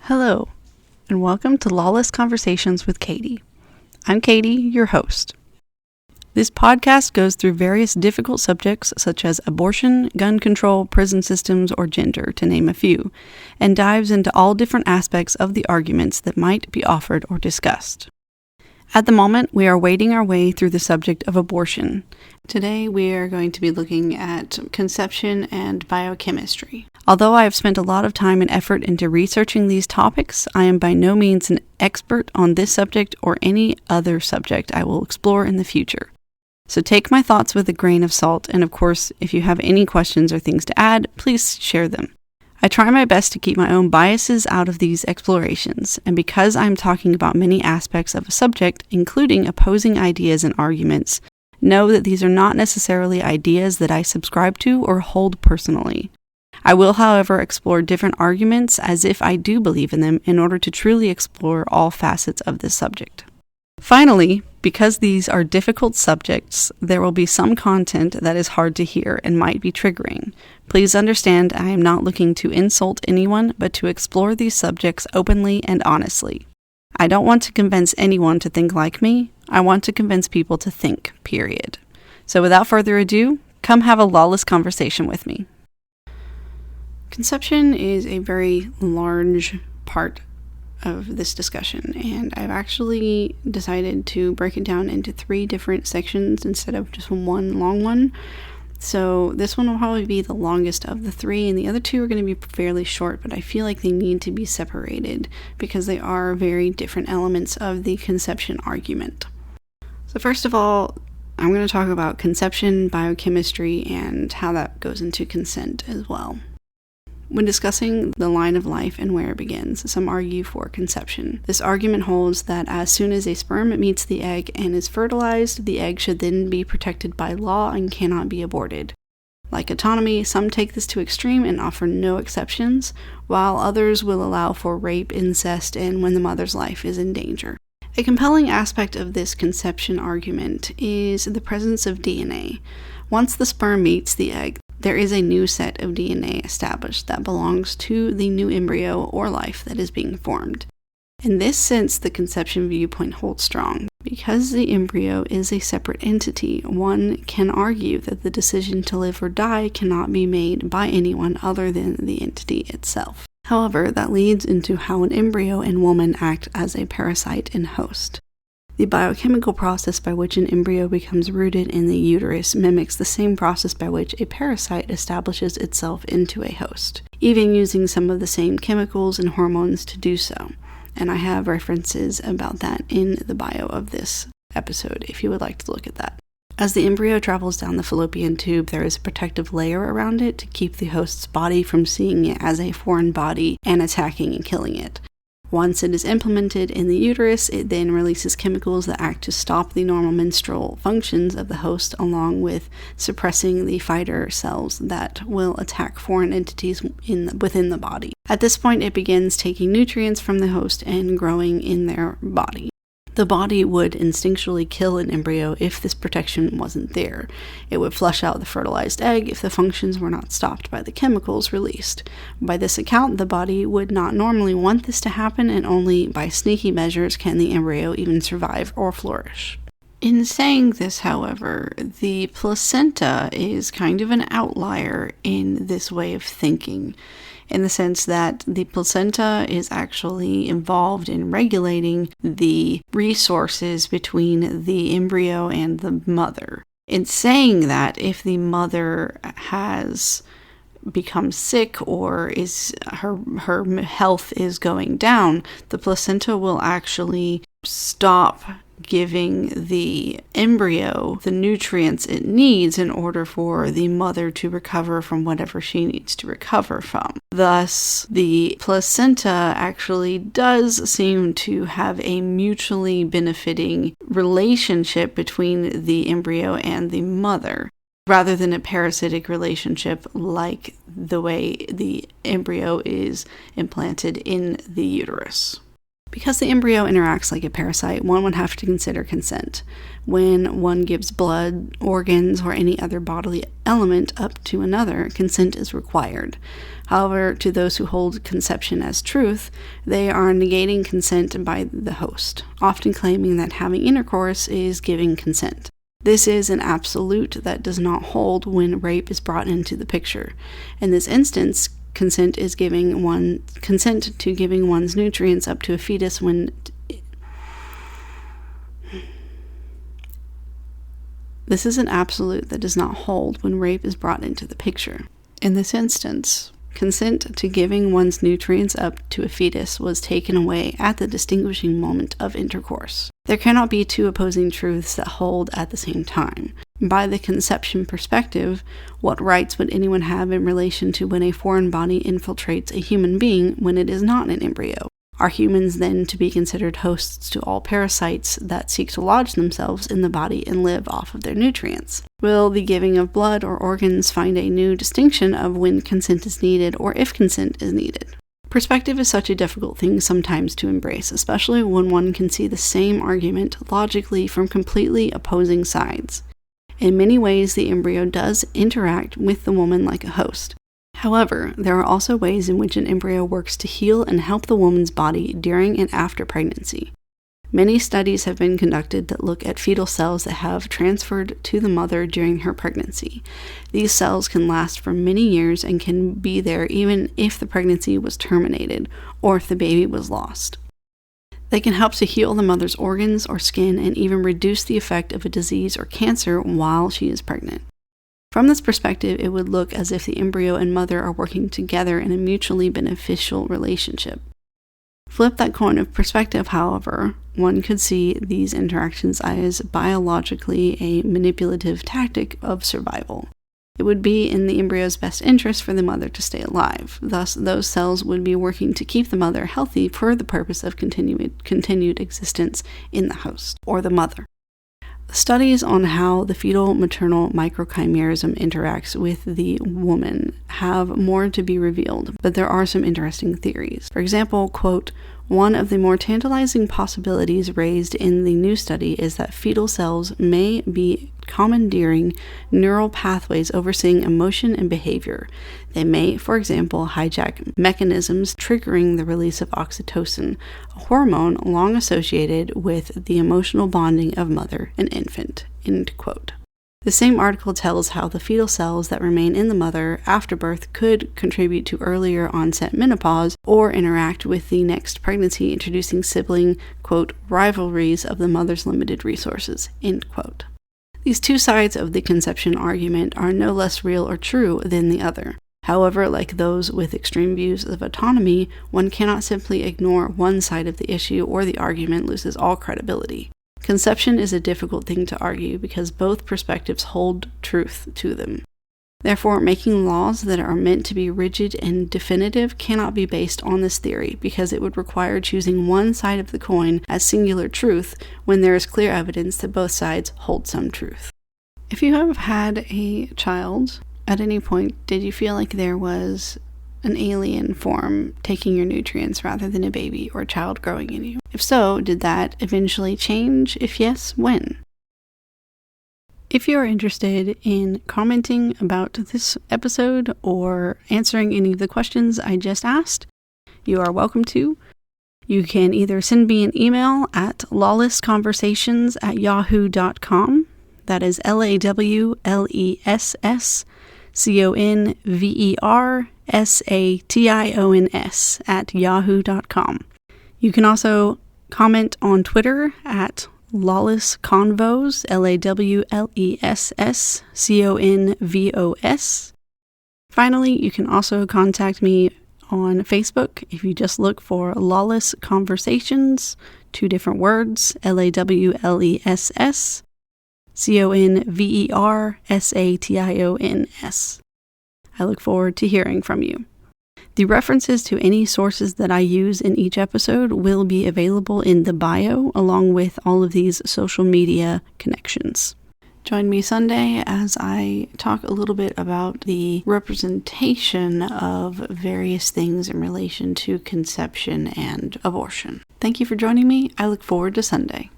Hello, and welcome to Lawless Conversations with Katie. I'm Katie, your host. This podcast goes through various difficult subjects such as abortion, gun control, prison systems, or gender, to name a few, and dives into all different aspects of the arguments that might be offered or discussed. At the moment, we are wading our way through the subject of abortion. Today, we are going to be looking at conception and biochemistry. Although I have spent a lot of time and effort into researching these topics, I am by no means an expert on this subject or any other subject I will explore in the future. So take my thoughts with a grain of salt, and of course, if you have any questions or things to add, please share them. I try my best to keep my own biases out of these explorations, and because I'm talking about many aspects of a subject, including opposing ideas and arguments, know that these are not necessarily ideas that I subscribe to or hold personally. I will, however, explore different arguments as if I do believe in them in order to truly explore all facets of this subject. Finally, because these are difficult subjects, there will be some content that is hard to hear and might be triggering. Please understand I am not looking to insult anyone, but to explore these subjects openly and honestly. I don't want to convince anyone to think like me. I want to convince people to think, period. So without further ado, come have a lawless conversation with me. Conception is a very large part of this discussion, and I've actually decided to break it down into 3 different sections instead of just one long one. So this one will probably be the longest of the 3, and the other 2 are going to be fairly short, but I feel like they need to be separated because they are very different elements of the conception argument. So first of all, I'm going to talk about conception, biochemistry, and how that goes into consent as well. When discussing the line of life and where it begins, some argue for conception. This argument holds that as soon as a sperm meets the egg and is fertilized, the egg should then be protected by law and cannot be aborted. Like autonomy, some take this to extreme and offer no exceptions, while others will allow for rape, incest, and when the mother's life is in danger. A compelling aspect of this conception argument is the presence of DNA. Once the sperm meets the egg, there is a new set of DNA established that belongs to the new embryo or life that is being formed. In this sense, the conception viewpoint holds strong. Because the embryo is a separate entity, one can argue that the decision to live or die cannot be made by anyone other than the entity itself. However, that leads into how an embryo and woman act as a parasite and host. The biochemical process by which an embryo becomes rooted in the uterus mimics the same process by which a parasite establishes itself into a host, even using some of the same chemicals and hormones to do so. And I have references about that in the bio of this episode if you would like to look at that. As the embryo travels down the fallopian tube, there is a protective layer around it to keep the host's body from seeing it as a foreign body and attacking and killing it. Once it is implemented in the uterus, it then releases chemicals that act to stop the normal menstrual functions of the host, along with suppressing the fighter cells that will attack foreign entities within the body. At this point, it begins taking nutrients from the host and growing in their body. The body would instinctually kill an embryo if this protection wasn't there. It would flush out the fertilized egg if the functions were not stopped by the chemicals released. By this account, the body would not normally want this to happen, and only by sneaky measures can the embryo even survive or flourish. In saying this, however, the placenta is kind of an outlier in this way of thinking, in the sense that the placenta is actually involved in regulating the resources between the embryo and the mother. In saying that, if the mother has become sick or is her health is going down, the placenta will actually stop giving the embryo the nutrients it needs in order for the mother to recover from whatever she needs to recover from. Thus, the placenta actually does seem to have a mutually benefiting relationship between the embryo and the mother, rather than a parasitic relationship like the way the embryo is implanted in the uterus. Because the embryo interacts like a parasite, one would have to consider consent. When one gives blood, organs, or any other bodily element up to another, consent is required. However, to those who hold conception as truth, they are negating consent by the host, often claiming that having intercourse is giving consent. This is an absolute that does not hold when rape is brought into the picture. In this instance, consent to giving one's nutrients up to a fetus when this is an absolute that does not hold when rape is brought into the picture. In this instance, consent to giving one's nutrients up to a fetus was taken away at the distinguishing moment of intercourse. There cannot be two opposing truths that hold at the same time. By the conception perspective, what rights would anyone have in relation to when a foreign body infiltrates a human being when it is not an embryo? Are humans then to be considered hosts to all parasites that seek to lodge themselves in the body and live off of their nutrients? Will the giving of blood or organs find a new distinction of when consent is needed or if consent is needed? Perspective is such a difficult thing sometimes to embrace, especially when one can see the same argument logically from completely opposing sides. In many ways, the embryo does interact with the woman like a host. However, there are also ways in which an embryo works to heal and help the woman's body during and after pregnancy. Many studies have been conducted that look at fetal cells that have transferred to the mother during her pregnancy. These cells can last for many years and can be there even if the pregnancy was terminated or if the baby was lost. They can help to heal the mother's organs or skin and even reduce the effect of a disease or cancer while she is pregnant. From this perspective, it would look as if the embryo and mother are working together in a mutually beneficial relationship. Flip that coin of perspective, however, one could see these interactions as biologically a manipulative tactic of survival. It would be in the embryo's best interest for the mother to stay alive. Thus, those cells would be working to keep the mother healthy for the purpose of continued existence in the host, or the mother. Studies on how the fetal-maternal microchimerism interacts with the woman have more to be revealed, but there are some interesting theories. For example, quote, one of the more tantalizing possibilities raised in the new study is that fetal cells may be commandeering neural pathways overseeing emotion and behavior. They may, for example, hijack mechanisms triggering the release of oxytocin, a hormone long associated with the emotional bonding of mother and infant. End quote. The same article tells how the fetal cells that remain in the mother after birth could contribute to earlier onset menopause or interact with the next pregnancy, introducing sibling, quote, rivalries of the mother's limited resources, end quote. These two sides of the conception argument are no less real or true than the other. However, like those with extreme views of autonomy, one cannot simply ignore one side of the issue or the argument loses all credibility. Conception is a difficult thing to argue because both perspectives hold truth to them. Therefore, making laws that are meant to be rigid and definitive cannot be based on this theory because it would require choosing one side of the coin as singular truth when there is clear evidence that both sides hold some truth. If you have had a child, at any point, did you feel like there was an alien form taking your nutrients rather than a baby or a child growing in you? If so, did that eventually change? If yes, when? If you are interested in commenting about this episode or answering any of the questions I just asked, you are welcome to. You can either send me an email at lawlessconversations@yahoo.com. That is LAWLESSCONVERSATIONS@yahoo.com. You can also comment on Twitter at Lawless Convos, LAWLESSCONVOS. Finally, you can also contact me on Facebook if you just look for Lawless Conversations, two different words, LAWLESSCONVERSATIONS. I look forward to hearing from you. The references to any sources that I use in each episode will be available in the bio, along with all of these social media connections. Join me Sunday as I talk a little bit about the representation of various things in relation to conception and abortion. Thank you for joining me. I look forward to Sunday.